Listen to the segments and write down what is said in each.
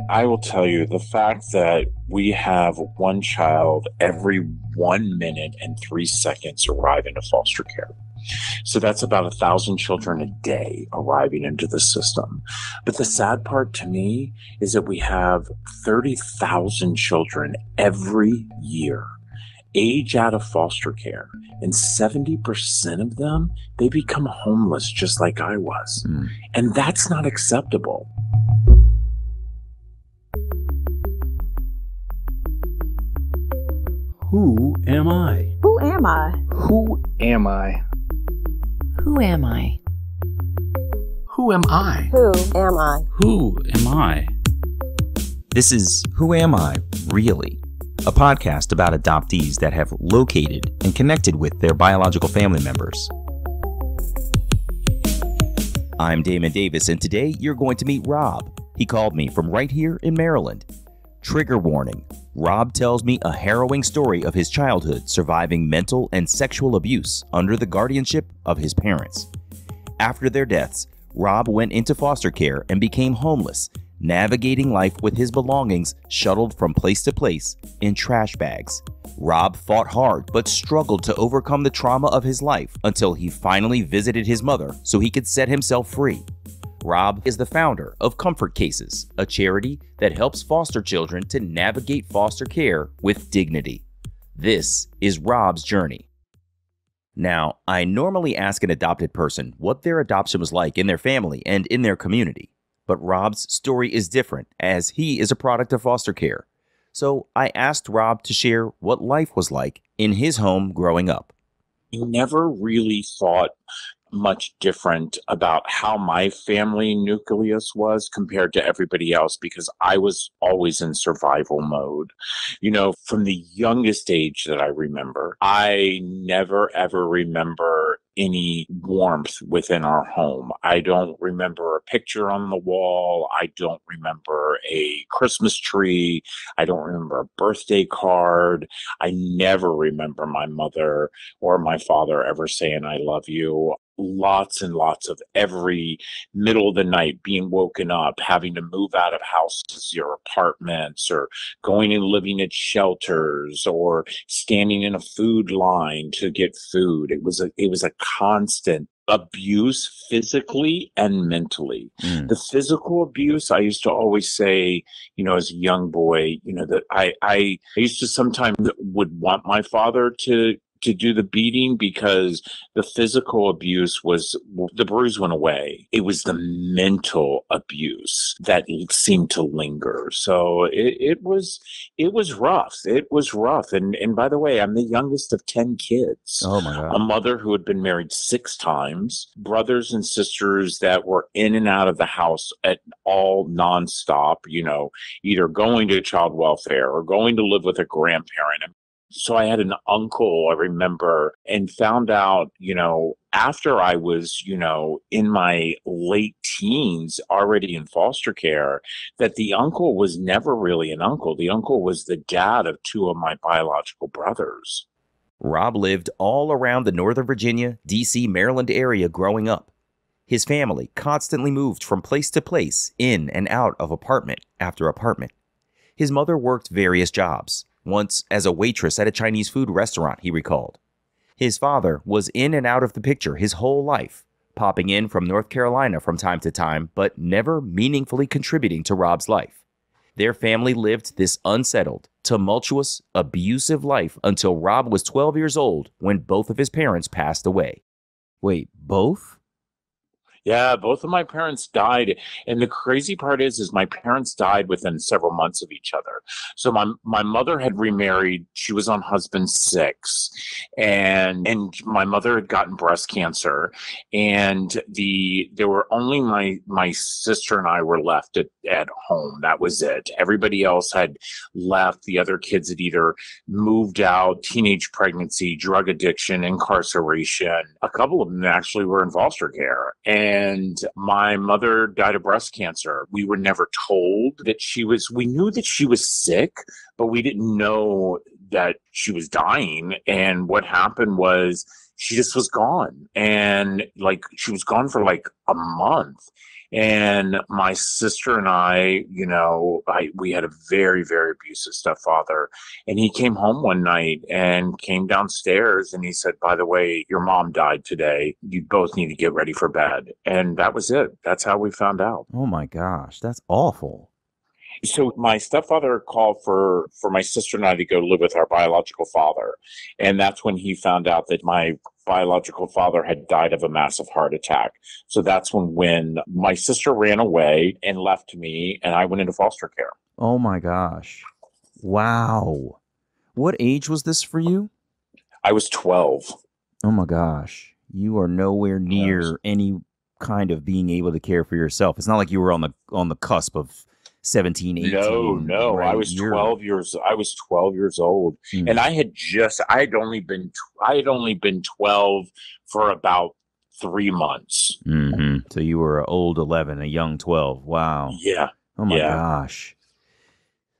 I will tell you the fact that we have one child every 1 minute and 3 seconds arrive into foster care. So that's about 1,000 children a day arriving into the system. But the sad part to me is that we have 30,000 children every year age out of foster care. And 70% of them, they become homeless just like I was. And that's not acceptable. Who am I? Who am I? Who am I? Who am I? Who am I? Who am I? Who am I? This is Who Am I, Really? A podcast about adoptees that have located and connected with their biological family members. I'm Damon Davis, and today you're going to meet Rob. He called me from right here in Maryland. Trigger warning. Rob tells me a harrowing story of his childhood surviving mental and sexual abuse under the guardianship of his parents. After their deaths, Rob went into foster care and became homeless, navigating life with his belongings shuttled from place to place in trash bags. Rob fought hard but struggled to overcome the trauma of his life until he finally visited his mother so he could set himself free. Rob is the founder of Comfort Cases, a charity that helps foster children to navigate foster care with dignity. This is Rob's journey. Now, I normally ask an adopted person what their adoption was like in their family and in their community. But Rob's story is different, as he is a product of foster care. So I asked Rob to share what life was like in his home growing up. I never really thought much different about how my family nucleus was compared to everybody else because I was always in survival mode. You know, from the youngest age that I remember, I never ever remember any warmth within our home. I don't remember a picture on the wall. I don't remember a Christmas tree. I don't remember a birthday card. I never remember my mother or my father ever saying, "I love you." Lots and lots of every middle of the night being woken up, having to move out of houses or apartments, or going and living at shelters, or standing in a food line to get food. It was a constant abuse physically and mentally. The physical abuse, I used to always say, you know, as a young boy, you know, that I used to sometimes would want my father to do the beating because the physical abuse was, the bruise went away. It was the mental abuse that seemed to linger. So it was rough. It was rough. And by the way, I'm the youngest of 10 kids. Oh my God. A mother who had been married 6 times, brothers and sisters that were in and out of the house at all nonstop, you know, either going to child welfare or going to live with a grandparent. So I had an uncle, I remember, and found out, you know, after I was, you know, in my late teens, already in foster care, that the uncle was never really an uncle. The uncle was the dad of 2 of my biological brothers. Rob lived all around the Northern Virginia, D.C., Maryland area growing up. His family constantly moved from place to place, in and out of apartment after apartment. His mother worked various jobs. Once as a waitress at a Chinese food restaurant, he recalled. His father was in and out of the picture his whole life, popping in from North Carolina from time to time, but never meaningfully contributing to Rob's life. Their family lived this unsettled, tumultuous, abusive life until Rob was 12 years old when both of his parents passed away. Wait, both? Yeah, both of my parents died. And the crazy part is my parents died within several months of each other. So my mother had remarried. She was on husband 6. And my mother had gotten breast cancer. And there were only my sister and I were left at home. That was it. Everybody else had left. The other kids had either moved out, teenage pregnancy, drug addiction, incarceration. A couple of them actually were in foster care. And my mother died of breast cancer. We were never told that we knew that she was sick, but we didn't know that she was dying. And what happened was she just was gone. And like, she was gone for like a month. And my sister and I, we had a very, very abusive stepfather. And he came home one night and came downstairs and he said, by the way, your mom died today. You both need to get ready for bed. And that was it. That's how we found out. Oh my gosh, that's awful. So my stepfather called for my sister and I to go live with our biological father. And that's when he found out that my biological father had died of a massive heart attack. So that's when my sister ran away and left me and I went into foster care. Oh my gosh. Wow. What age was this for you? I was 12. Oh my gosh. You are nowhere near any kind of being able to care for yourself. It's not like you were on the cusp of 17, 18. No. Right? I was 12 years old. Hmm. And I had only been 12 for about 3 months. Mm-hmm. So you were an old 11, a young 12. Wow. Yeah. Oh my gosh.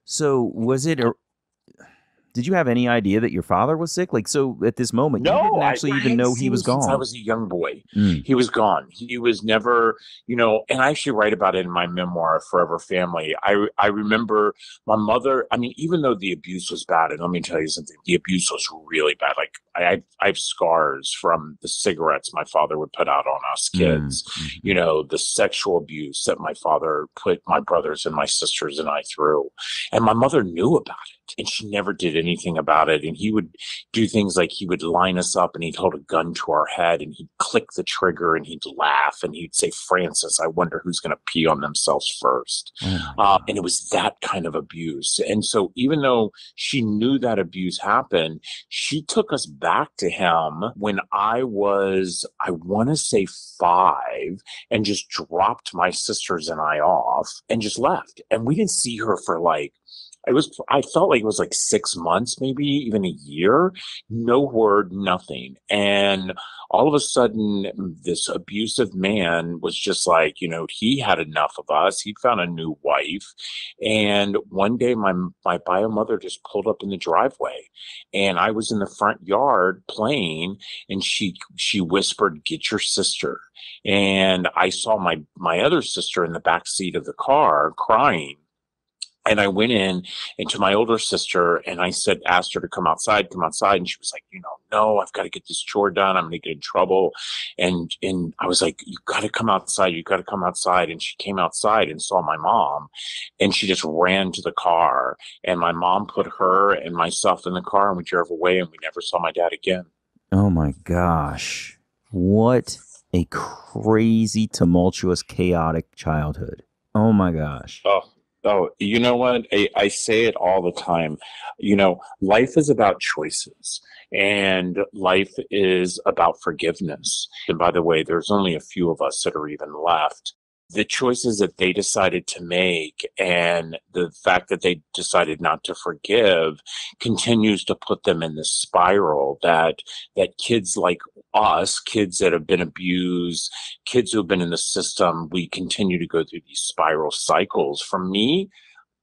So did you have any idea that your father was sick? Like, so at this moment, you didn't actually even know he was gone. Since I was a young boy. He was gone. He was never, and I actually write about it in my memoir, Forever Family. I remember my mother, even though the abuse was bad, and let me tell you something, the abuse was really bad. Like, I have scars from the cigarettes my father would put out on us kids, the sexual abuse that my father put my brothers and my sisters and I through. And my mother knew about it. And she never did anything about it. And he would do things like he would line us up and he'd hold a gun to our head and he'd click the trigger and he'd laugh and he'd say, Francis, I wonder who's going to pee on themselves first. And it was that kind of abuse. And so even though she knew that abuse happened, she took us back to him when I want to say 5, and just dropped my sisters and I off and just left. And we didn't see her for I felt like it was like 6 months, maybe even a year, no word, nothing. And all of a sudden, this abusive man was just like, he had enough of us. He found a new wife. And one day my bio mother just pulled up in the driveway and I was in the front yard playing and she whispered, get your sister. And I saw my other sister in the back seat of the car crying. And I went into my older sister and I asked her to come outside. And she was like, no, I've got to get this chore done. I'm going to get in trouble. And I was like, you got to come outside. And she came outside and saw my mom and she just ran to the car and my mom put her and myself in the car and we drove away and we never saw my dad again. Oh my gosh. What a crazy, tumultuous, chaotic childhood. Oh my gosh. Oh, you know what? I say it all the time. Life is about choices and life is about forgiveness. And by the way, there's only a few of us that are even left. The choices that they decided to make and the fact that they decided not to forgive continues to put them in this spiral that kids like us, kids that have been abused, kids who have been in the system, we continue to go through these spiral cycles. For me,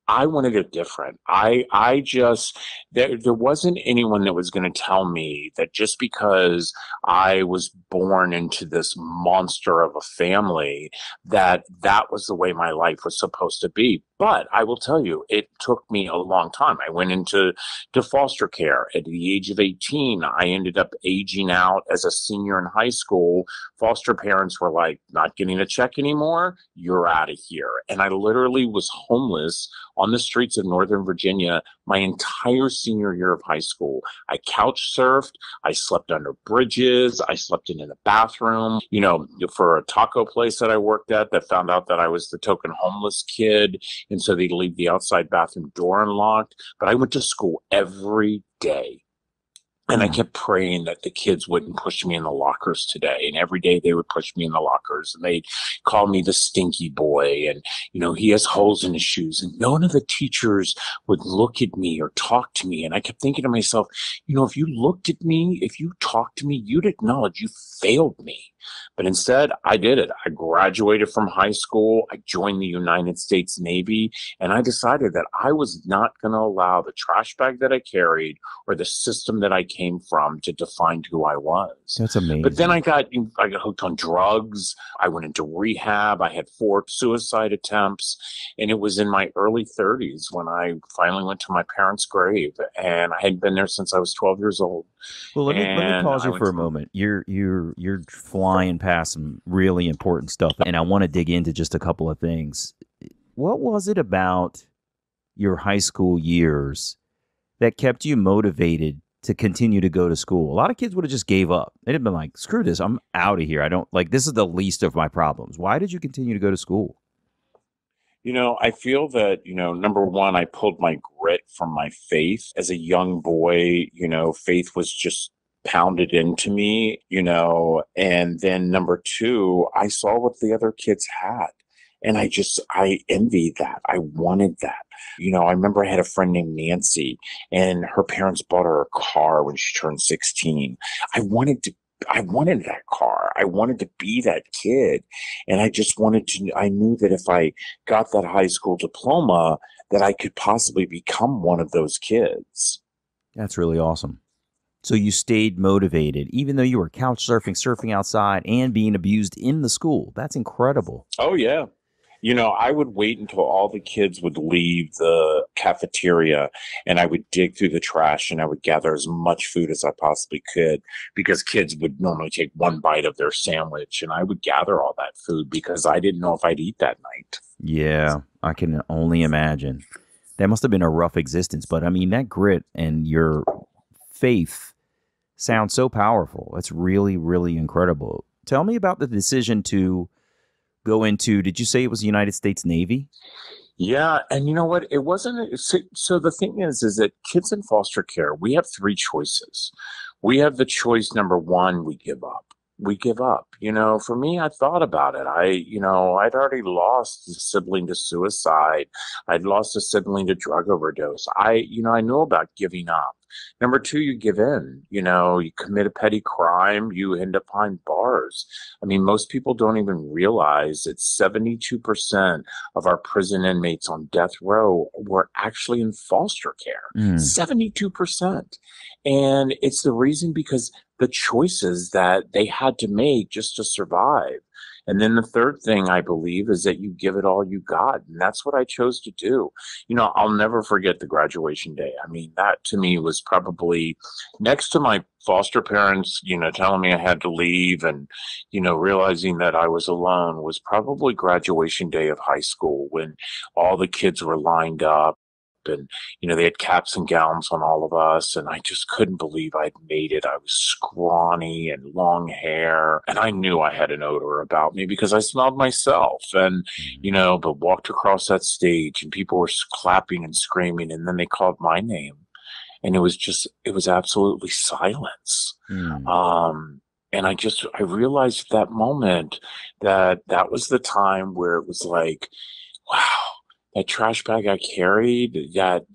I wanted it different. There wasn't anyone that was going to tell me that just because I was born into this monster of a family, that was the way my life was supposed to be. But I will tell you, it took me a long time. I went into foster care at the age of 18. I ended up aging out as a senior in high school. Foster parents were like, not getting a check anymore. You're out of here. And I literally was homeless on the streets of Northern Virginia my entire senior year of high school. I couch surfed. I slept under bridges. I slept in a bathroom, for a taco place that I worked at that found out that I was the token homeless kid. And so they'd leave the outside bathroom door unlocked. But I went to school every day. And I kept praying that the kids wouldn't push me in the lockers today. And every day they would push me in the lockers and they'd call me the stinky boy. And, he has holes in his shoes. And none of the teachers would look at me or talk to me. And I kept thinking to myself, if you looked at me, if you talked to me, you'd acknowledge you failed me. But instead, I did it. I graduated from high school. I joined the United States Navy. And I decided that I was not going to allow the trash bag that I carried or the system that I came came from to define who I was. That's amazing. But then I got hooked on drugs. I went into rehab. I had 4 suicide attempts. And it was in my early 30s when I finally went to my parents' grave. And I had been there since I was 12 years old. Well, let me pause you for a moment. You're flying past some really important stuff, and I want to dig into just a couple of things. What was it about your high school years that kept you motivated to continue to go to school? A lot of kids would have just gave up. They'd have been like, screw this, I'm out of here. This is the least of my problems. Why did you continue to go to school? I feel that, number one, I pulled my grit from my faith. As a young boy, faith was just pounded into me, and then number two, I saw what the other kids had. And I envied that. I wanted that. I remember I had a friend named Nancy, and her parents bought her a car when she turned 16. I wanted that car. I wanted to be that kid. And I knew that if I got that high school diploma, that I could possibly become one of those kids. That's really awesome. So you stayed motivated, even though you were couch surfing outside, and being abused in the school. That's incredible. Oh, yeah. I would wait until all the kids would leave the cafeteria, and I would dig through the trash and I would gather as much food as I possibly could, because kids would normally take one bite of their sandwich, and I would gather all that food because I didn't know if I'd eat that night. Yeah, I can only imagine. That must have been a rough existence, but I mean, that grit and your faith sounds so powerful. It's really, really incredible. Tell me about the decision to go into, did you say it was the United States Navy? Yeah, and you know what? It wasn't. So the thing is that kids in foster care, we have 3 choices. We have the choice, number one, we give up. We give up. For me, I thought about it. I'd already lost a sibling to suicide. I'd lost a sibling to drug overdose. I knew about giving up. Number 2, you give in. You commit a petty crime, you end up behind bars. I mean, most people don't even realize that 72% of our prison inmates on death row were actually in foster care. 72%. And it's the reason because the choices that they had to make just to survive. And then the third thing, I believe, is that you give it all you got. And that's what I chose to do. I'll never forget the graduation day. I mean, that to me was probably next to my foster parents, telling me I had to leave and, realizing that I was alone, was probably graduation day of high school, when all the kids were lined up. And, they had caps and gowns on all of us. And I just couldn't believe I'd made it. I was scrawny and long hair. And I knew I had an odor about me because I smelled myself. And, but walked across that stage and people were clapping and screaming. And then they called my name. And it was absolutely silence. And I realized at that moment that was the time where it was like, wow. That trash bag I carried, that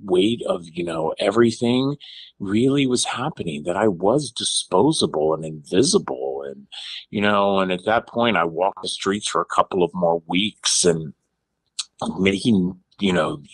weight of, everything really was happening, that I was disposable and invisible. And, and at that point I walked the streets for a couple of more weeks and making,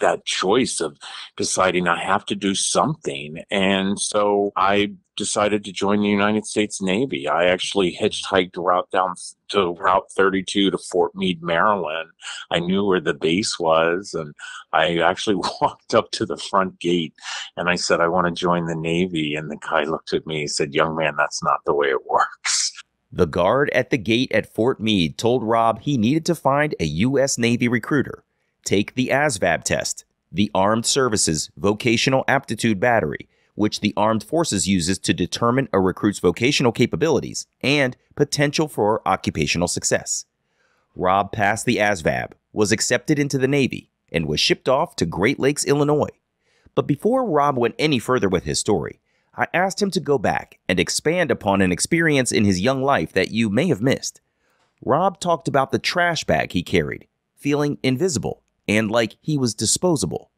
that choice of deciding I have to do something. And so I decided to join the United States Navy. I actually hitchhiked down to Route 32 to Fort Meade, Maryland. I knew where the base was, and I actually walked up to the front gate and I said, I want to join the Navy. And the guy looked at me and said, young man, that's not the way it works. The guard at the gate at Fort Meade told Rob he needed to find a U.S. Navy recruiter, take the ASVAB test, the Armed Services Vocational Aptitude Battery, which the Armed Forces uses to determine a recruit's vocational capabilities and potential for occupational success. Rob passed the ASVAB, was accepted into the Navy, and was shipped off to Great Lakes, Illinois. But before Rob went any further with his story, I asked him to go back and expand upon an experience in his young life that you may have missed. Rob talked about the trash bag he carried, feeling invisible and like he was disposable.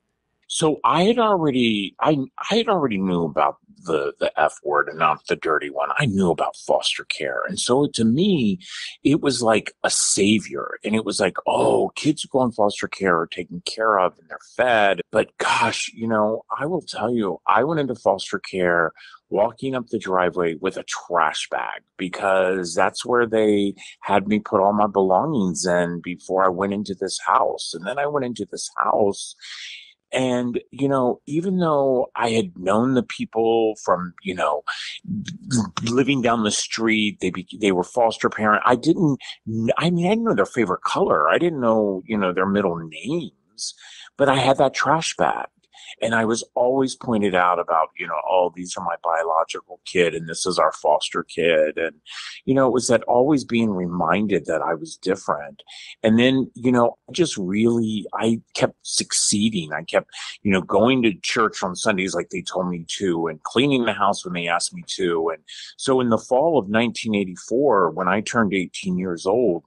So I had already knew about the F word and not the dirty one. I knew about foster care. And so to me, it was like a savior. And it was like, oh, kids who go in foster care are taken care of and they're fed. But gosh, I will tell you, I went into foster care walking up the driveway with a trash bag because that's where they had me put all my belongings in before I went into this house. And then I went into this house and, even though I had known the people from, living down the street, they were foster parent. I didn't know their favorite color. I didn't know, their middle names, but I had that trash bag. And I was always pointed out about, oh, these are my biological kid and this is our foster kid. And, it was that always being reminded that I was different. And then, I kept succeeding. I kept, going to church on Sundays like they told me to and cleaning the house when they asked me to. And so in the fall of 1984, when I turned 18 years old,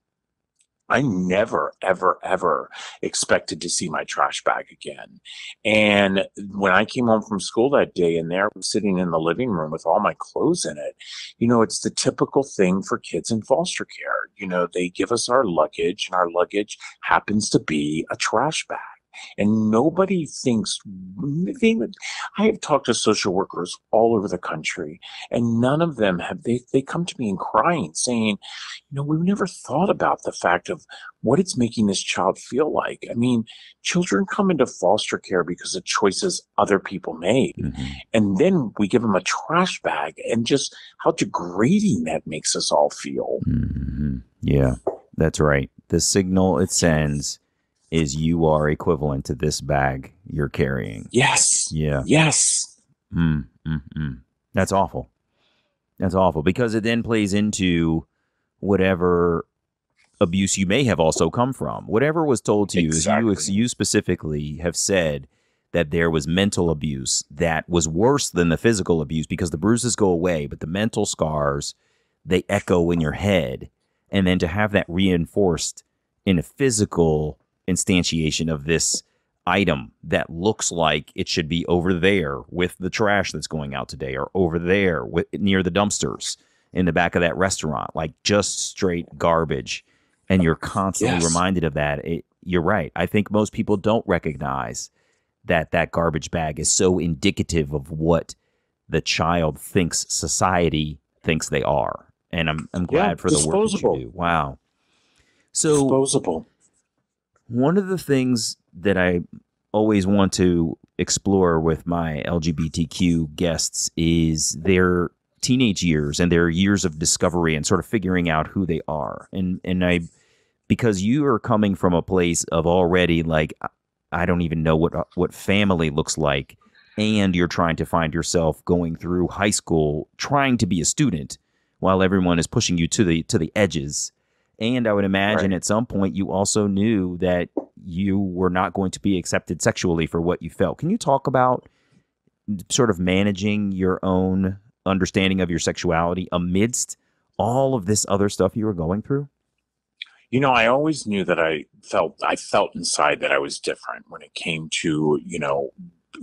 I never, ever, ever expected to see my trash bag again. And when I came home from school that day and there was sitting in the living room with all my clothes in it, it's the typical thing for kids in foster care. They give us our luggage and our luggage happens to be a trash bag. And nobody thinks, I have talked to social workers all over the country, and none of them they come to me and crying, saying, we've never thought about the fact of what it's making this child feel like. I mean, children come into foster care because of choices other people made. Mm-hmm. And then we give them a trash bag and just how degrading that makes us all feel. Mm-hmm. Yeah, that's right. The signal it sends is you are equivalent to this bag you're carrying. Yes. Yeah. Yes. That's awful. That's awful because it then plays into whatever abuse you may have also come from. Whatever was told to you, Exactly. you specifically have said that there was mental abuse that was worse than the physical abuse because the bruises go away, but the mental scars, they echo in your head. And then to have that reinforced in a physical instantiation of this item that looks like it should be over there with the trash that's going out today or over there near the dumpsters in the back of that restaurant, like just straight garbage. And you're constantly reminded of that. You're right. I think most people don't recognize that garbage bag is so indicative of what the child thinks society thinks they are. And I'm glad for the work that you do. Wow. So Disposable. one of the things that I always want to explore with my LGBTQ guests is their teenage years and their years of discovery and sort of figuring out who they are. And because you are coming from a place of already like, I don't even know what family looks like. And you're trying to find yourself going through high school, trying to be a student while everyone is pushing you to the edges. And I would imagine at some point you also knew that you were not going to be accepted sexually for what you felt. Can you talk about sort of managing your own understanding of your sexuality amidst all of this other stuff you were going through? I always knew that I felt inside that I was different when it came to,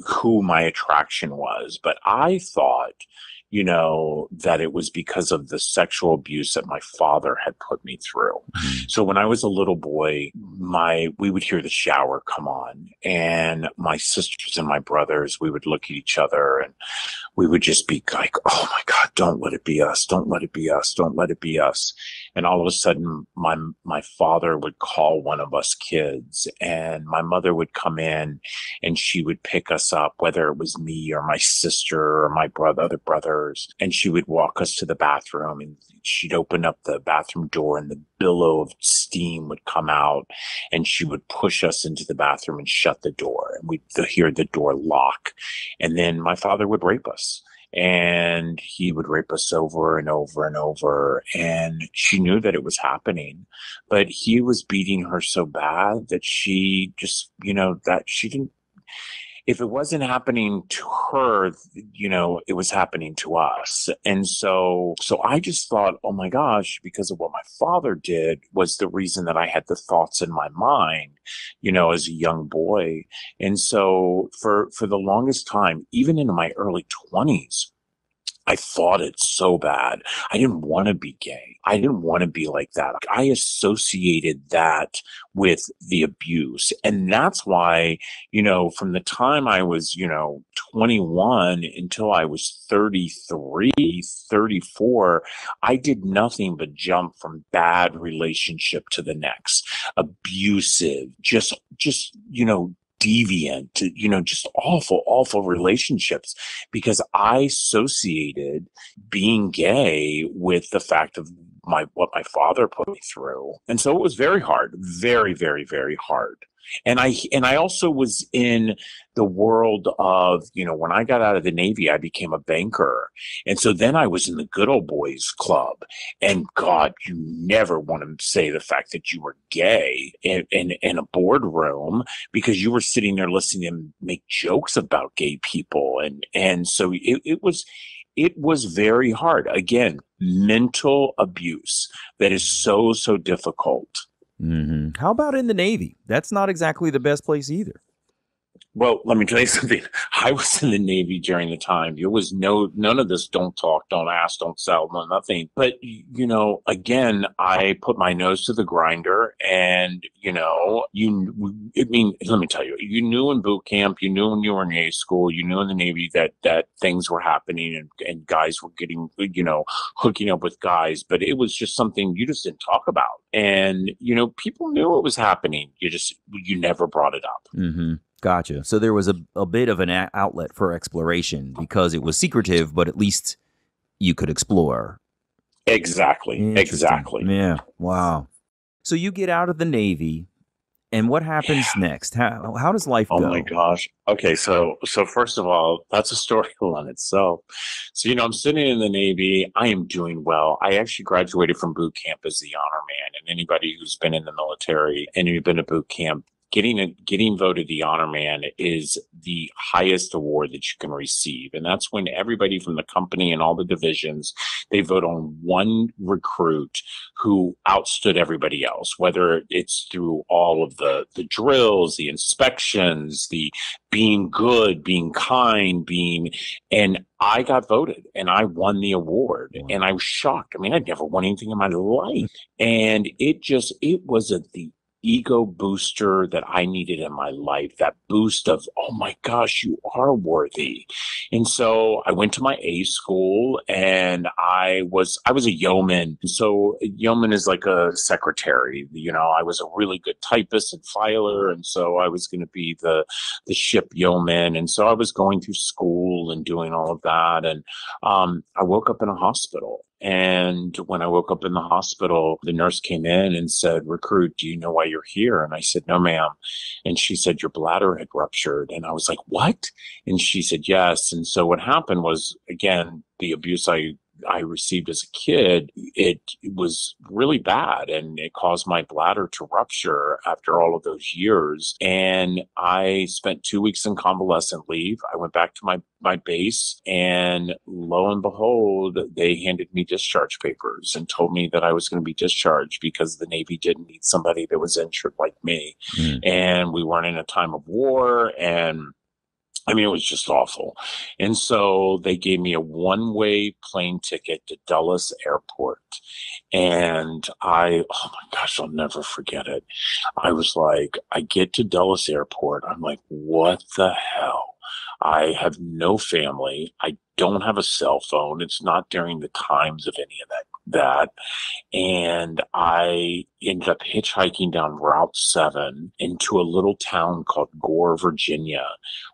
who my attraction was. But I thought, that it was because of the sexual abuse that my father had put me through. So when I was a little boy, we would hear the shower come on, and my sisters and my brothers, we would look at each other and we would just be like, oh my God, don't let it be us. Don't let it be us. Don't let it be us. And all of a sudden, my father would call one of us kids, and my mother would come in and she would pick us up, whether it was me or my sister or my other brothers, and she would walk us to the bathroom, and she'd open up the bathroom door and the billow of steam would come out, and she would push us into the bathroom and shut the door, and we'd hear the door lock. And then my father would rape us. And he would rape us over and over and over. And she knew that it was happening, but he was beating her so bad that she just, that she didn't. if it wasn't happening to her, it was happening to us. And so I just thought, oh my gosh, because of what my father did was the reason that I had the thoughts in my mind, as a young boy. And so for the longest time, even in my early 20s, I thought it so bad. I didn't want to be gay. I didn't want to be like that. I associated that with the abuse. And that's why, from the time I was, 21 until I was 33, 34, I did nothing but jump from bad relationship to the next, abusive, just, deviant, just awful relationships, because I associated being gay with the fact of what my father put me through. And so it was very hard, very, very, very hard. And I also was in the world of, when I got out of the Navy, I became a banker. And so then I was in the good old boys club. And God, you never want to say the fact that you were gay in a boardroom, because you were sitting there listening to them make jokes about gay people. And so it was very hard. Again, mental abuse that is so, so difficult. Mm-hmm. How about in the Navy? That's not exactly the best place either. Well, let me tell you something. I was in the Navy during the time. There was none of this don't talk, don't ask, don't sell, no nothing. But, again, I put my nose to the grinder, and, let me tell you, you knew in boot camp, you knew when you were in A school, you knew in the Navy that things were happening and guys were getting, hooking up with guys, but it was just something you just didn't talk about. And, people knew it was happening. You never brought it up. Mm-hmm. Gotcha. So there was a bit of an outlet for exploration because it was secretive, but at least you could explore. Exactly. Yeah. Wow. So you get out of the Navy, and what happens next? How does life go? Oh my gosh. Okay. So first of all, that's a story on itself. So, I'm sitting in the Navy. I am doing well. I actually graduated from boot camp as the honor man. And anybody who's been in the military and you've been to boot camp, getting voted the honor man is the highest award that you can receive. And that's when everybody from the company and all the divisions, they vote on one recruit who outstood everybody else, whether it's through all of the drills, the inspections, the being good, being kind, and I got voted and I won the award. Wow. And I was shocked. I mean, I'd never won anything in my life. And it was the ego booster that I needed in my life, that boost of, oh my gosh, you are worthy. And so I went to my A school, and I was a yeoman. So yeoman is like a secretary. I was a really good typist and filer. And so I was going to be the ship yeoman. And so I was going through school and doing all of that. And I woke up in a hospital. And when I woke up in the hospital, the nurse came in and said, "Recruit, do you know why you're here?" And I said, "No, ma'am." And she said, "Your bladder had ruptured." And I was like, "What?" And she said, "Yes." And so what happened was, again, the abuse I received as a kid, it was really bad, and it caused my bladder to rupture after all of those years. And I spent 2 weeks in convalescent leave. I went back to my base, and lo and behold, they handed me discharge papers and told me that I was going to be discharged because the Navy didn't need somebody that was injured like me. And we weren't in a time of war, and I mean, it was just awful. And so they gave me a one-way plane ticket to Dulles Airport. And oh my gosh, I'll never forget it. I was like, I get to Dulles Airport. I'm like, what the hell? I have no family. I don't have a cell phone. It's not during the times of any of that. And I ended up hitchhiking down Route 7 into a little town called Gore, Virginia,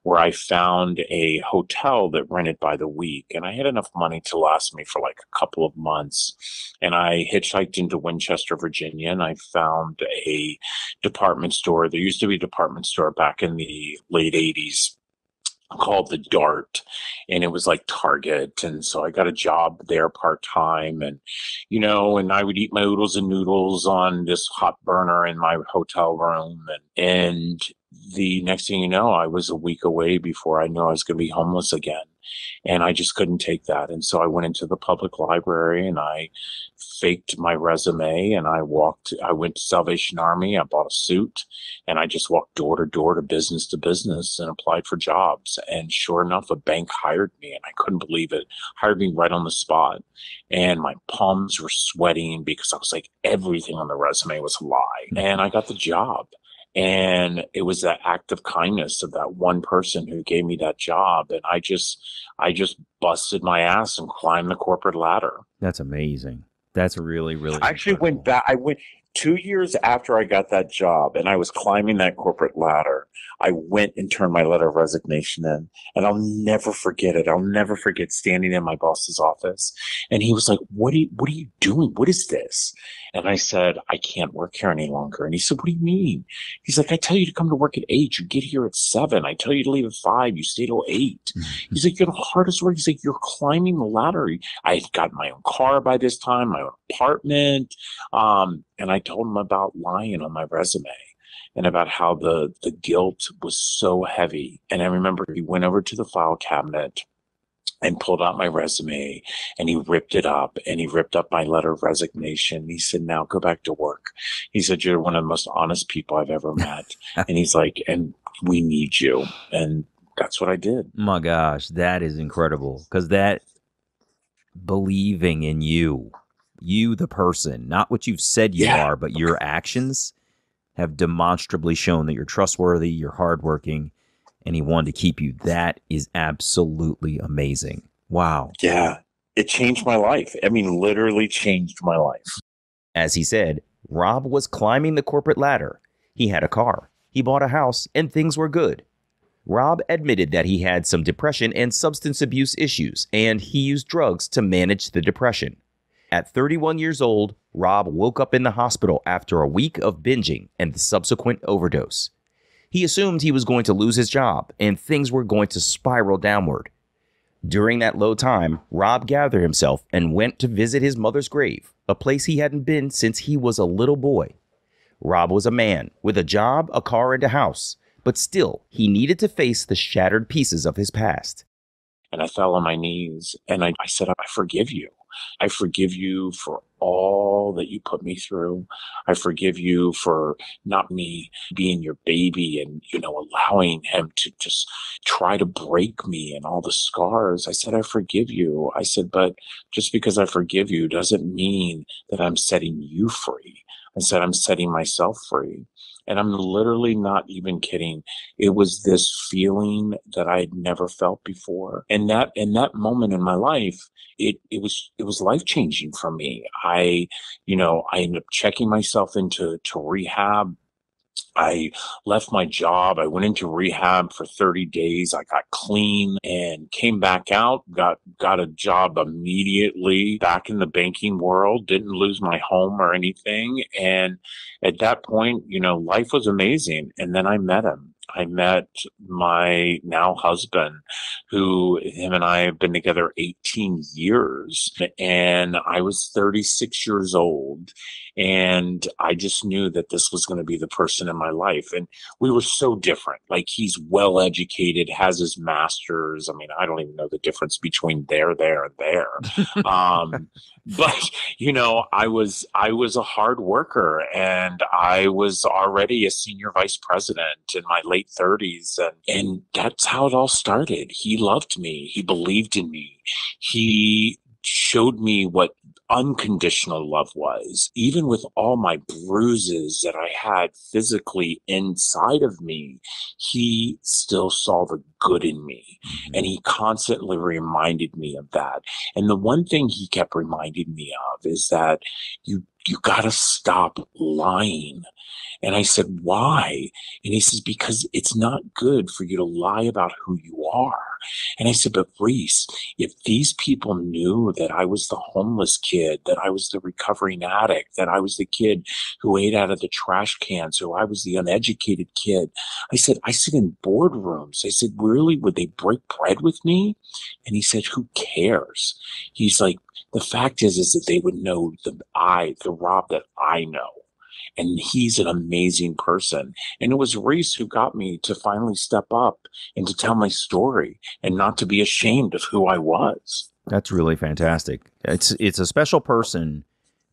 where I found a hotel that rented by the week. And I had enough money to last me for like a couple of months. And I hitchhiked into Winchester, Virginia, and I found a department store. There used to be a department store back in the late 80s. called the Dart, and it was like Target. And so I got a job there part-time, and and I would eat my oodles and noodles on this hot burner in my hotel room, and the next thing you know, I was a week away before I knew I was going to be homeless again. And I just couldn't take that. And so I went into the public library and I faked my resume, and I went to Salvation Army. I bought a suit, and I just walked door to business and applied for jobs. And sure enough, a bank hired me, and I couldn't believe it. Hired me right on the spot. And my palms were sweating because I was like, everything on the resume was a lie. And I got the job. And it was that act of kindness of that one person who gave me that job. And I just busted my ass and climbed the corporate ladder. That's amazing. That's really, really I actually incredible. went back. I went 2 years after I got that job and I was climbing that corporate ladder. I went and turned my letter of resignation in, and I'll never forget it. I'll never forget standing in my boss's office, and he was like, what are you doing? What is this? And I said, I can't work here any longer. And he said, what do you mean? He's like, I tell you to come to work at 8. You get here at 7. I tell you to leave at 5. You stay till 8. He's like, you're the hardest work. He's like, you're climbing the ladder. I had gotten my own car by this time, my own apartment. And I told him about lying on my resume and about how the guilt was so heavy. And I remember he went over to the file cabinet and pulled out my resume, and he ripped it up, and he ripped up my letter of resignation. He said, now go back to work. He said, you're one of the most honest people I've ever met. And he's like, and we need you. And that's what I did. My gosh, that is incredible. Because that believing in you, the person, not what you've said you are, but your actions have demonstrably shown that you're trustworthy, you're hardworking, and he wanted to keep you. That is absolutely amazing. Wow. Yeah, it changed my life. I mean, literally changed my life. As he said, Rob was climbing the corporate ladder. He had a car, he bought a house, and things were good. Rob admitted that he had some depression and substance abuse issues, and he used drugs to manage the depression. At 31 years old, Rob woke up in the hospital after a week of binging and the subsequent overdose. He assumed he was going to lose his job and things were going to spiral downward. During that low time, Rob gathered himself and went to visit his mother's grave, a place he hadn't been since he was a little boy. Rob was a man with a job, a car, and a house, but still, he needed to face the shattered pieces of his past. And I fell on my knees and I said, I forgive you. I forgive you for all that you put me through. I forgive you for not me being your baby and, allowing him to just try to break me and all the scars. I said, I forgive you. I said, but just because I forgive you doesn't mean that I'm setting you free. I said, I'm setting myself free. And I'm literally not even kidding. It was this feeling that I had never felt before. And that moment in my life, it was life-changing for me. I ended up checking myself into rehab. I left my job. I went into rehab for 30 days. I got clean and came back out, got a job immediately back in the banking world, didn't lose my home or anything. And at that point, life was amazing. And then I met him. I met my now husband, him and I have been together 18 years, and I was 36 years old. And I just knew that this was going to be the person in my life. And we were so different. Like, he's well educated, has his master's. I mean, I don't even know the difference between there, and there. But, I was a hard worker, and I was already a senior vice president in my late 30s. And that's how it all started. He loved me. He believed in me. He showed me what unconditional love was. Even with all my bruises that I had physically inside of me, he still saw the good in me. And he constantly reminded me of that. And the one thing he kept reminding me of is that you got to stop lying. And I said, why? And he says, because it's not good for you to lie about who you are. And I said, but Reese, if these people knew that I was the homeless kid, that I was the recovering addict, that I was the kid who ate out of the trash cans, so I was the uneducated kid. I said, I sit in boardrooms. I said, really, would they break bread with me? And he said, who cares? He's like, the fact is that they would know the Rob that I know. And he's an amazing person. And it was Reese who got me to finally step up and to tell my story and not to be ashamed of who I was. That's really fantastic. It's a special person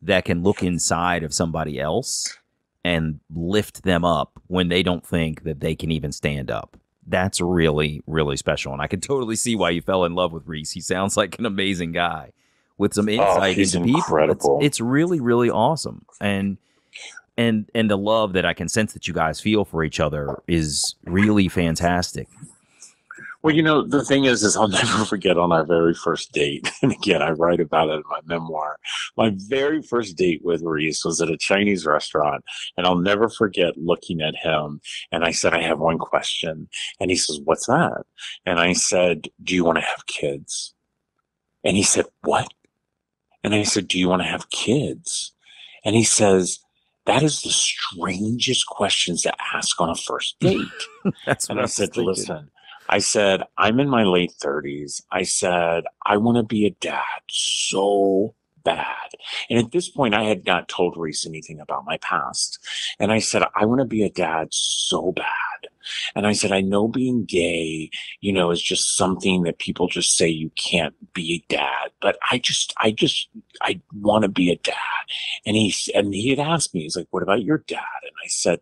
that can look inside of somebody else and lift them up when they don't think that they can even stand up. That's really, really special. And I can totally see why you fell in love with Reese. He sounds like an amazing guy with some insight into people. It's really, really awesome. And the love that I can sense that you guys feel for each other is really fantastic. Well, the thing is I'll never forget on our very first date. And again, I write about it in my memoir. My very first date with Reese was at a Chinese restaurant. And I'll never forget looking at him. And I said, I have one question. And he says, what's that? And I said, do you want to have kids? And he said, what? And I said, do you want to have kids? And he says, that is the strangest questions to ask on a first date. And I said, listen, I said, I'm in my late 30s. I said, I want to be a dad so bad. And at this point, I had not told Reese anything about my past. And I said, I want to be a dad so bad. And I said, I know being gay, is just something that people just say you can't be a dad, but I want to be a dad. And he had asked me, he's like, what about your dad? And I said,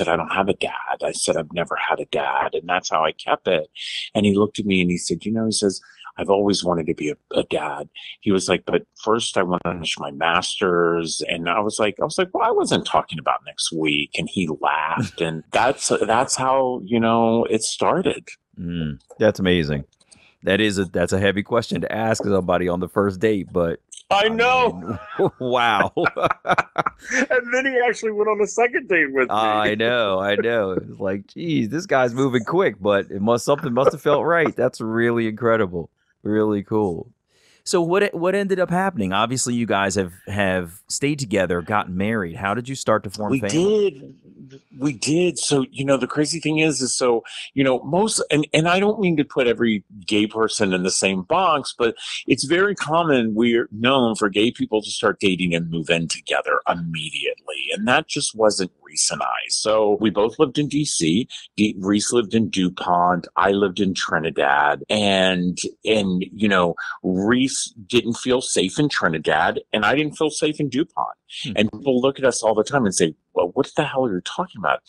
I don't have a dad. I said, I've never had a dad. And that's how I kept it. And he looked at me and he said, he says, I've always wanted to be a dad. He was like, but first I want to finish my master's. And I was like, well, I wasn't talking about next week. And he laughed. And that's how, it started. That's amazing. That's a heavy question to ask somebody on the first date, but I know. Wow. And then he actually went on a second date with me. I know. It's like, geez, this guy's moving quick, but something must have felt right. That's really incredible. Really cool. So what ended up happening? Obviously, you guys have stayed together, gotten married. How did you start to form family? We did. So, the crazy thing is most, and I don't mean to put every gay person in the same box, but it's very common. We're known for gay people to start dating and move in together immediately. And that just wasn't Reese and I. So we both lived in DC. Reese lived in DuPont. I lived in Trinidad. And Reese didn't feel safe in Trinidad, and I didn't feel safe in DuPont. And people look at us all the time and say, well, what the hell are you talking about?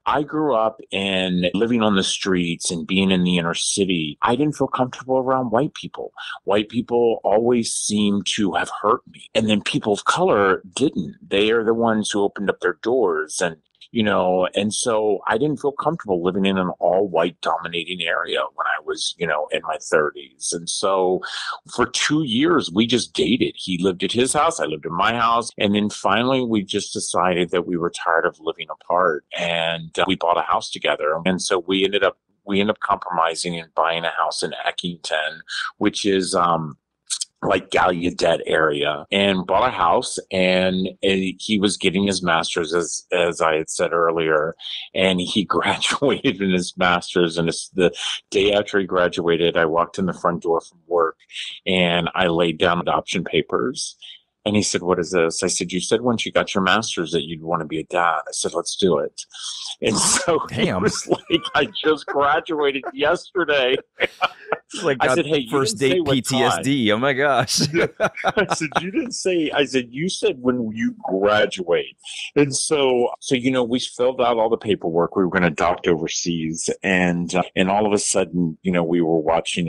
I grew up in living on the streets and being in the inner city. I didn't feel comfortable around white people. White people always seemed to have hurt me. And then people of color didn't. They are the ones who opened up their doors. And so I didn't feel comfortable living in an all white dominating area when I was, in my 30s. And so for 2 years, we just dated. He lived at his house. I lived in my house. And then finally, we just decided that we were tired of living apart, and we bought a house together. And so we ended up compromising and buying a house in Eckington, which is, like Gallaudet area, and bought a house. And he was getting his master's, as I had said earlier, and he graduated in his master's. And the day after he graduated, I walked in the front door from work and I laid down adoption papers. And he said, what is this? I said, you said once you got your master's that you'd want to be a dad. I said, let's do it. And so he was like, I just graduated yesterday. Like, I said, hey, first date PTSD. Oh my gosh. I said, you didn't say, you said when you graduate. And so, we filled out all the paperwork. We were going to adopt overseas. And all of a sudden, we were watching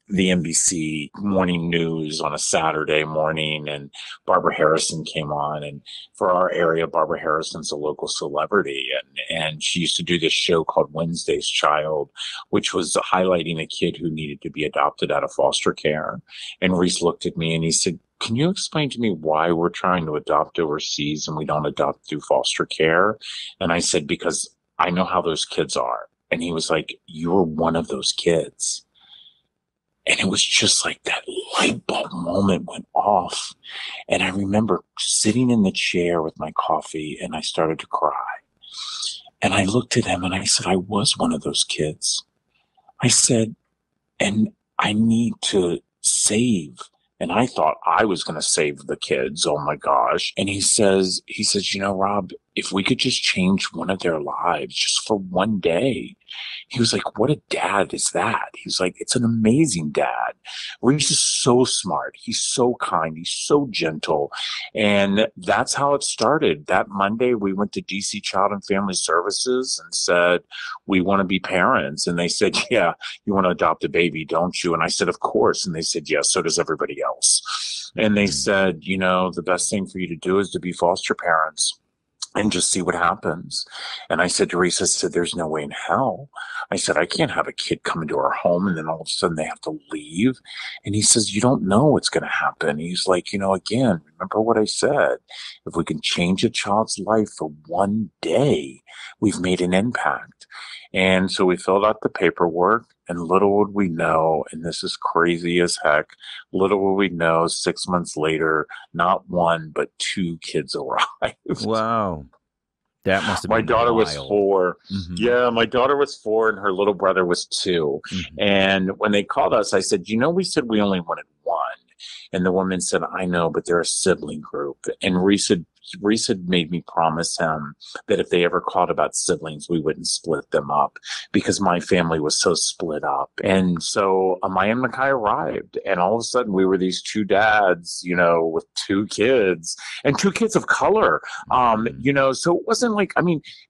the NBC morning news on a Saturday morning, and Barbara Harrison came on. And for our area, Barbara Harrison's a local celebrity, and she used to do this show called Wednesday's Child, which was highlighting a kid who needed to be adopted out of foster care. And Reese looked at me and he said, can you explain to me why we're trying to adopt overseas and we don't adopt through foster care? And I said, because I know how those kids are. And he was like, you were one of those kids. And it was just like that light bulb moment went off. And I remember sitting in the chair with my coffee and I started to cry. And I looked at him and I said, I was one of those kids. I said, and I need to save. And I thought I was going to save the kids. Oh my gosh. And he says, Rob, if we could just change one of their lives just for one day. He was like, what a dad is that? He's like, it's an amazing dad. Reese is so smart. He's so kind. He's so gentle. And that's how it started. That Monday, we went to DC Child and Family Services and said, we want to be parents. And they said, yeah, you want to adopt a baby, don't you? And I said, of course. And they said, yes, so does everybody else. And they said, the best thing for you to do is to be foster parents and just see what happens. And I said to Reese, I said, there's no way in hell. I said, I can't have a kid come into our home and then all of a sudden they have to leave. And he says, you don't know what's going to happen. He's like, again, remember what I said. If we can change a child's life for one day, we've made an impact. And so we filled out the paperwork, and little would we know, and this is crazy as heck, little would we know, 6 months later, not one, but two kids arrived. Wow. That must have my been daughter wild. was 4. Mm-hmm. Yeah, my daughter was 4 and her little brother was 2. Mm-hmm. And when they called us, I said, we said we only wanted one. And the woman said, I know, but they're a sibling group. And Reese had made me promise him that if they ever called about siblings, we wouldn't split them up because my family was so split up. And so Amaya and Makai arrived, and all of a sudden we were these two dads, with 2 kids and 2 kids of color. So it wasn't like,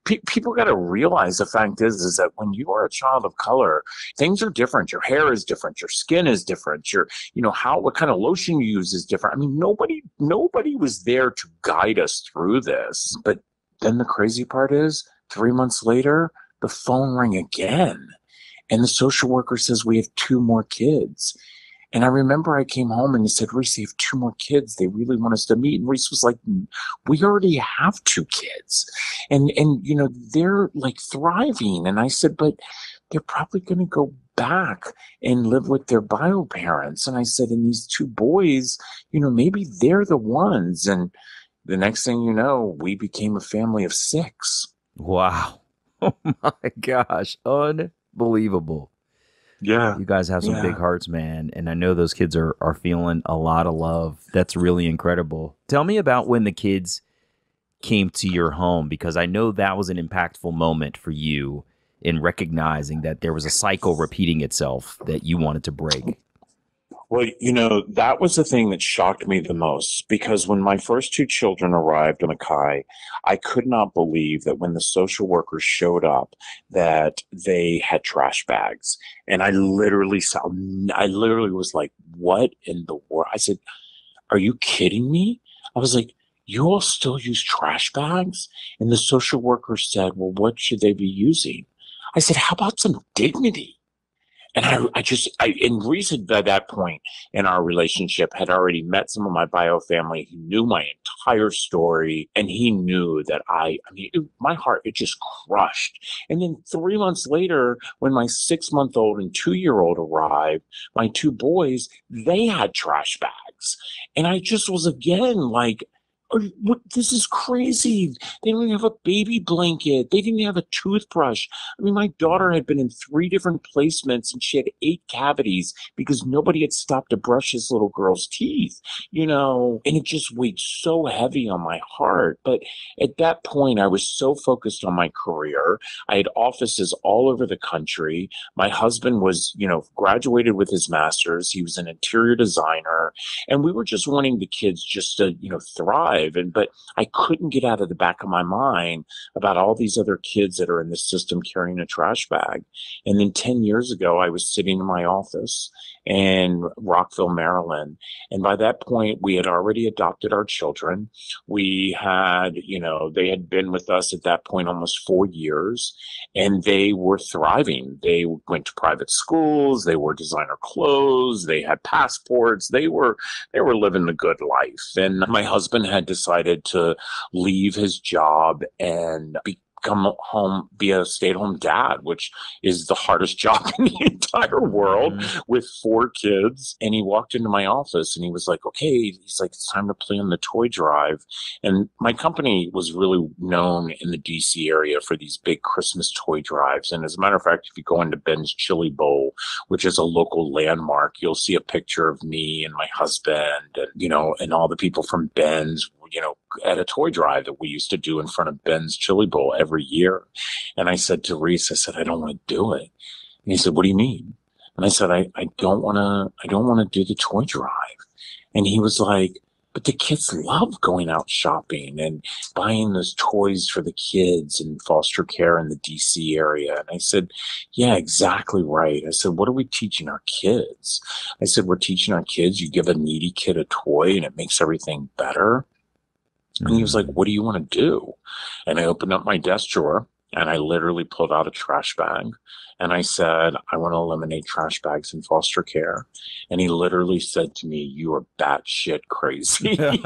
people got to realize the fact is that when you are a child of color, things are different. Your hair is different. Your skin is different. What kind of lotion you use is different. Nobody was there to guide us through this. But then the crazy part is 3 months later, the phone rang again. And the social worker says, we have 2 more kids. And I remember I came home and he said, Reese, they have 2 more kids. They really want us to meet. And Reese was like, we already have 2 kids. And they're like thriving. And I said, but they're probably going to go back and live with their bio parents. And I said, and these 2 boys, maybe they're the ones. And the next thing you know, we became a family of 6. Wow. Oh my gosh. Unbelievable. Yeah. You guys have some big hearts, man. And I know those kids are feeling a lot of love. That's really incredible. Tell me about when the kids came to your home, because I know that was an impactful moment for you in recognizing that there was a cycle repeating itself that you wanted to break. Well, that was the thing that shocked me the most, because when my first 2 children arrived, Makai, I could not believe that when the social workers showed up that they had trash bags. And I literally was like, what in the world? I said, are you kidding me? I was like, you all still use trash bags? And the social worker said, well, what should they be using? I said, how about some dignity? And and Reese by that point in our relationship had already met some of my bio family. He knew my entire story, and he knew that my heart, it just crushed. And then 3 months later, when my 6-month-old and 2-year-old arrived, my 2 boys, they had trash bags. And I just was again like, this is crazy. They didn't even have a baby blanket. They didn't have a toothbrush. My daughter had been in 3 different placements and she had 8 cavities because nobody had stopped to brush this little girl's teeth, and it just weighed so heavy on my heart. But at that point, I was so focused on my career. I had offices all over the country. My husband was, graduated with his master's. He was an interior designer, and we were just wanting the kids just to, thrive. But I couldn't get out of the back of my mind about all these other kids that are in the system carrying a trash bag. And then 10 years ago, I was sitting in my office in Rockville, Maryland. And by that point, we had already adopted our children. We had, they had been with us at that point almost 4 years, and they were thriving. They went to private schools. They wore designer clothes. They had passports. They were living the good life. And my husband had decided to leave his job and come home, be a stay-at-home dad, which is the hardest job in the entire world, with 4 kids. And he walked into my office and he was like, okay, he's like, it's time to play on the toy drive. And my company was really known in the DC area for these big Christmas toy drives. And as a matter of fact, if you go into Ben's Chili Bowl, which is a local landmark, you'll see a picture of me and my husband and, you know, and all the people from Ben's, you know, at a toy drive that we used to do in front of Ben's Chili Bowl every year. And I said to Reese, I said, I don't want to do it. And he said, what do you mean? And I said, I don't want to do the toy drive. And he was like, but the kids love going out shopping and buying those toys for the kids in foster care in the DC area. And I said, yeah, exactly right. I said, what are we teaching our kids? I said, we're teaching our kids, you give a needy kid a toy and it makes everything better. And he was like, what do you want to do? And I opened up my desk drawer and I literally pulled out a trash bag. And I said, I want to eliminate trash bags in foster care. And he literally said to me, you are batshit crazy. And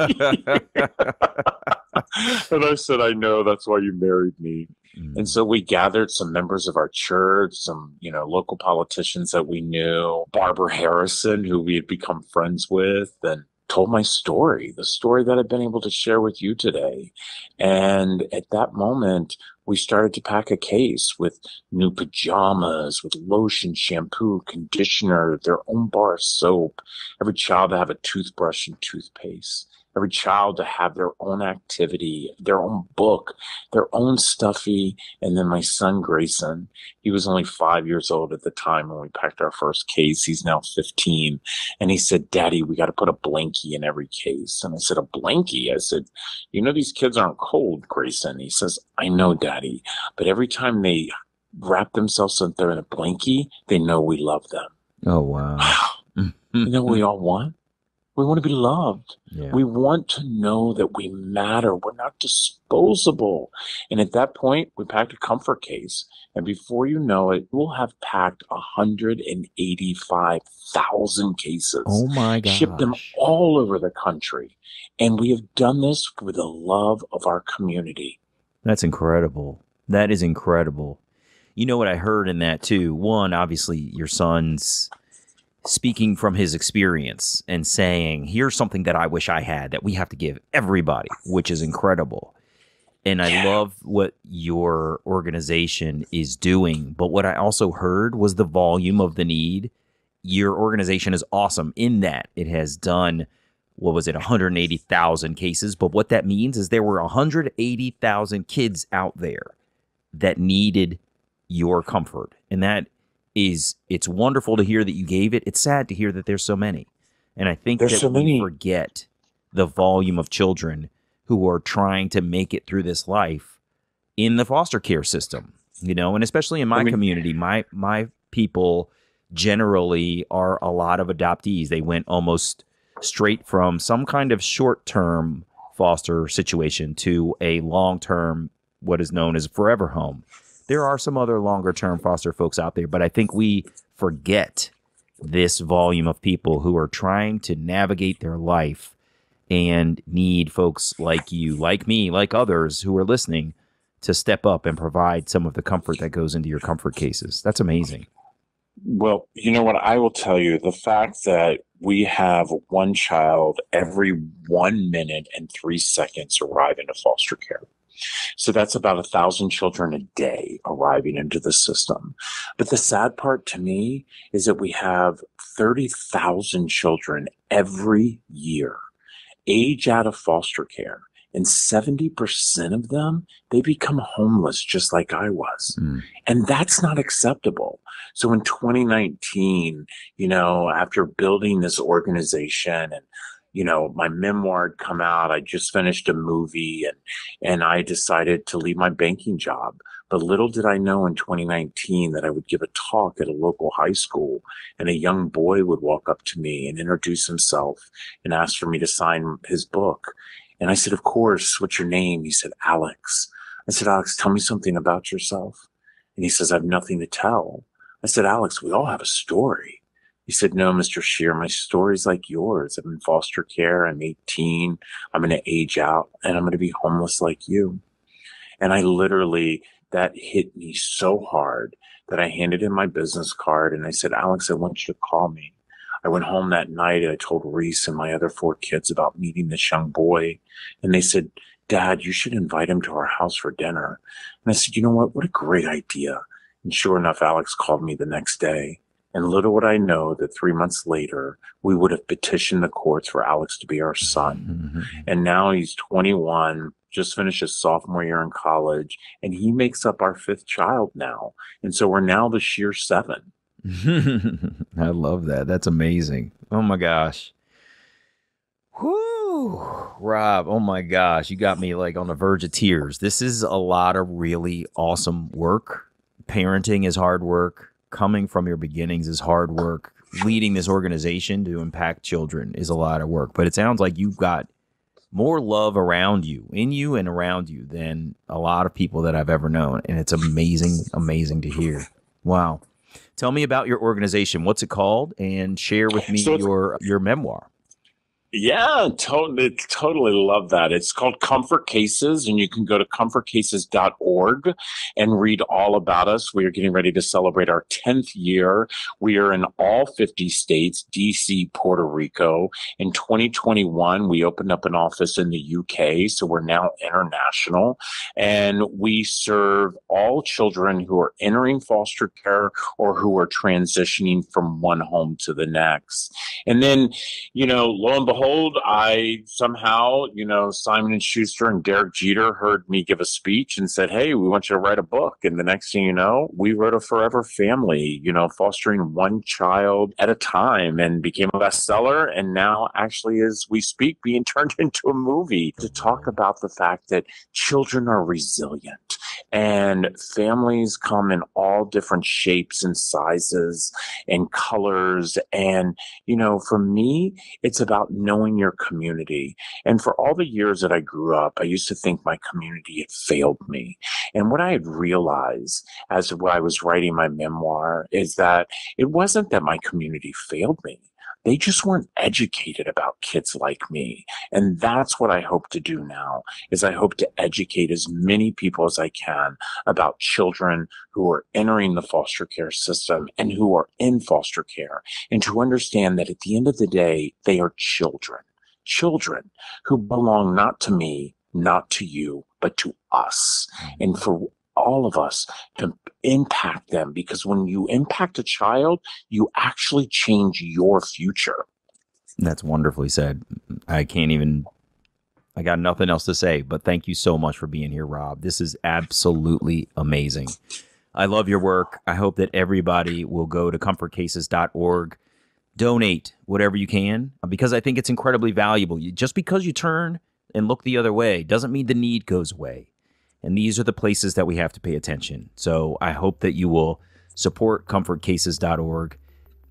I said, I know, that's why you married me. And so we gathered some members of our church, some, you know, local politicians that we knew, Barbara Harrison, who we had become friends with, and told my story, the story that I've been able to share with you today. And at that moment, we started to pack a case with new pajamas, with lotion, shampoo, conditioner, their own bar of soap, every child to have a toothbrush and toothpaste, every child to have their own activity, their own book, their own stuffy. And then my son, Grayson, he was only 5 years old at the time when we packed our first case. He's now 15. And he said, Daddy, we got to put a blankie in every case. And I said, a blankie? I said, you know, these kids aren't cold, Grayson. He says, I know, Daddy, but every time they wrap themselves up there in a blankie, they know we love them. Oh, wow. You know what we all want? We want to be loved. Yeah. We want to know that we matter. We're not disposable. And at that point, we packed a comfort case. And before you know it, we'll have packed 185,000 cases. Oh, my gosh. Shipped them all over the country. And we have done this with the love of our community. That's incredible. That is incredible. You know what I heard in that, too? One, obviously, your son's speaking from his experience and saying, here's something that I wish I had that we have to give everybody, which is incredible. And I love what your organization is doing. But what I also heard was the volume of the need. Your organization is awesome in that it has done, 180,000 cases. But what that means is there were 180,000 kids out there that needed your comfort. And it's wonderful to hear that you gave it. It's sad to hear that there's so many. And I think there's that so many. we forget the volume of children who are trying to make it through this life in the foster care system, you know, and especially in my community, my people generally are a lot of adoptees. They went almost straight from some kind of short-term foster situation to a long-term, what is known as forever home. There are some other longer-term foster folks out there, but I think we forget this volume of people who are trying to navigate their life and need folks like you, like me, like others who are listening to step up and provide some of the comfort that goes into your comfort cases. That's amazing. Well, you know what? I will tell you, the fact that we have one child every 1 minute and 3 seconds arrive into foster care. So that's about 1,000 children a day arriving into the system. But the sad part to me is that we have 30,000 children every year age out of foster care. And 70% of them, they become homeless just like I was. And that's not acceptable. So in 2019, you know, after building this organization and, you know, my memoir had come out, I just finished a movie and I decided to leave my banking job. But little did I know in 2019 that I would give a talk at a local high school and a young boy would walk up to me and introduce himself and ask for me to sign his book. And I said, of course, what's your name? He said, Alex. I said, Alex, tell me something about yourself. And he says, I have nothing to tell. I said, Alex, we all have a story. He said, no, Mr. Shear, my story's like yours. I'm in foster care. I'm 18. I'm going to age out and I'm going to be homeless like you. And I literally, that hit me so hard that I handed him my business card and I said, Alex, I want you to call me. I went home that night and I told Reese and my other 4 kids about meeting this young boy. And they said, Dad, you should invite him to our house for dinner. And I said, you know what? What a great idea. And sure enough, Alex called me the next day. And little would I know that 3 months later, we would have petitioned the courts for Alex to be our son. Mm-hmm. And now he's 21, just finished his sophomore year in college, and he makes up our 5th child now. And so we're now the sheer 7. I love that. That's amazing. Oh my gosh. Whoo, Rob. Oh my gosh. You got me like on the verge of tears. This is a lot of really awesome work. Parenting is hard work. Coming from your beginnings is hard work. Leading this organization to impact children is a lot of work. But it sounds like you've got more love around you, in you and around you, than a lot of people that I've ever known. And it's amazing, amazing to hear. Wow. Tell me about your organization. What's it called? And share with me your memoir. Yeah, totally love that. It's called Comfort Cases, and you can go to comfortcases.org and read all about us. We are getting ready to celebrate our 10th year. We are in all 50 states, DC, Puerto Rico. In 2021, we opened up an office in the UK, so we're now international. And we serve all children who are entering foster care or who are transitioning from one home to the next. And then, lo and behold, I somehow, Simon & Schuster and Derek Jeter heard me give a speech and said, hey, we want you to write a book. And the next thing you know, we wrote a forever family, fostering one child at a time, and became a bestseller. And now actually, as we speak, being turned into a movie to talk about the fact that children are resilient and families come in all different shapes and sizes and colors. And, for me, it's about knowing your community. And for all the years that I grew up, I used to think my community had failed me. And what I had realized as I was writing my memoir is that it wasn't that my community failed me. They just weren't educated about kids like me. And that's what I hope to do now, is I hope to educate as many people as I can about children who are entering the foster care system and who are in foster care, and to understand that at the end of the day, they are children who belong not to me, not to you, but to us. And for all of us to impact them, because when you impact a child, you actually change your future. That's wonderfully said. I got nothing else to say, but thank you so much for being here, Rob. This is absolutely amazing. I love your work. I hope that everybody will go to comfortcases.org, donate whatever you can, because I think it's incredibly valuable. Just because you turn and look the other way doesn't mean the need goes away. And these are the places that we have to pay attention. So I hope that you will support comfortcases.org.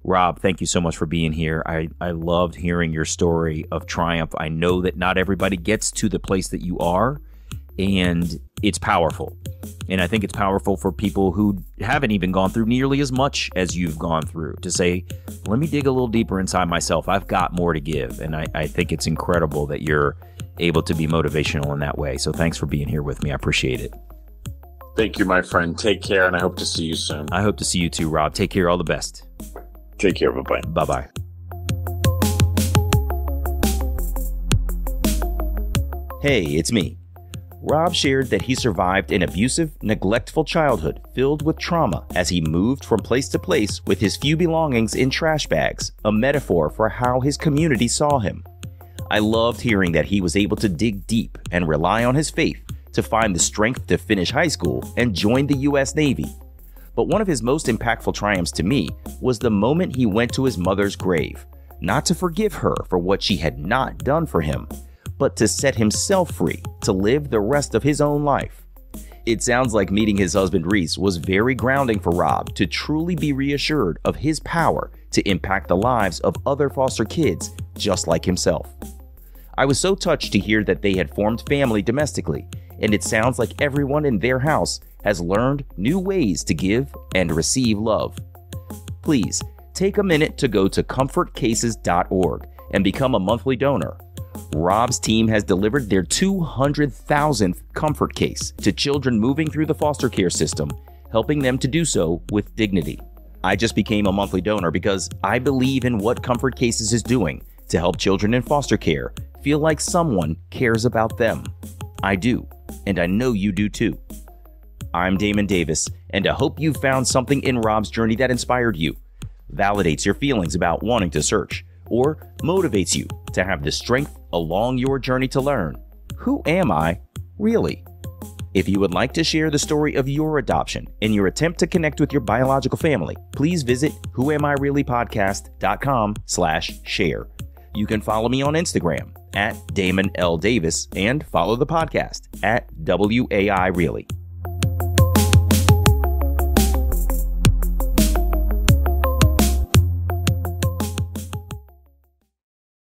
Rob, thank you so much for being here. I loved hearing your story of triumph. I know that not everybody gets to the place that you are, and it's powerful. And I think it's powerful for people who haven't even gone through nearly as much as you've gone through to say, let me dig a little deeper inside myself. I've got more to give. And I think it's incredible that you're able to be motivational in that way. So thanks for being here with me. I appreciate it. Thank you, my friend. Take care, and I hope to see you soon. I hope to see you too, Rob. Take care. All the best. Take care. Bye-bye. Bye-bye. Hey, it's me. Rob shared that he survived an abusive, neglectful childhood filled with trauma as he moved from place to place with his few belongings in trash bags, a metaphor for how his community saw him. I loved hearing that he was able to dig deep and rely on his faith to find the strength to finish high school and join the U.S. Navy. But one of his most impactful triumphs to me was the moment he went to his mother's grave, not to forgive her for what she had not done for him, but to set himself free to live the rest of his own life. It sounds like meeting his husband Reese was very grounding for Rob to truly be reassured of his power to impact the lives of other foster kids just like himself. I was so touched to hear that they had formed family domestically, and it sounds like everyone in their house has learned new ways to give and receive love. Please take a minute to go to comfortcases.org and become a monthly donor. Rob's team has delivered their 200,000th comfort case to children moving through the foster care system, helping them to do so with dignity. I just became a monthly donor because I believe in what Comfort Cases is doing to help children in foster care feel like someone cares about them. I do, and I know you do too. I'm Damon Davis, and I hope you found something in Rob's journey that inspired you, validates your feelings about wanting to search, or motivates you to have the strength along your journey to learn, who am I really? If you would like to share the story of your adoption and your attempt to connect with your biological family, please visit whoamireallypodcast.com/share. You can follow me on Instagram @Damon L. Davis and follow the podcast @WAI Really.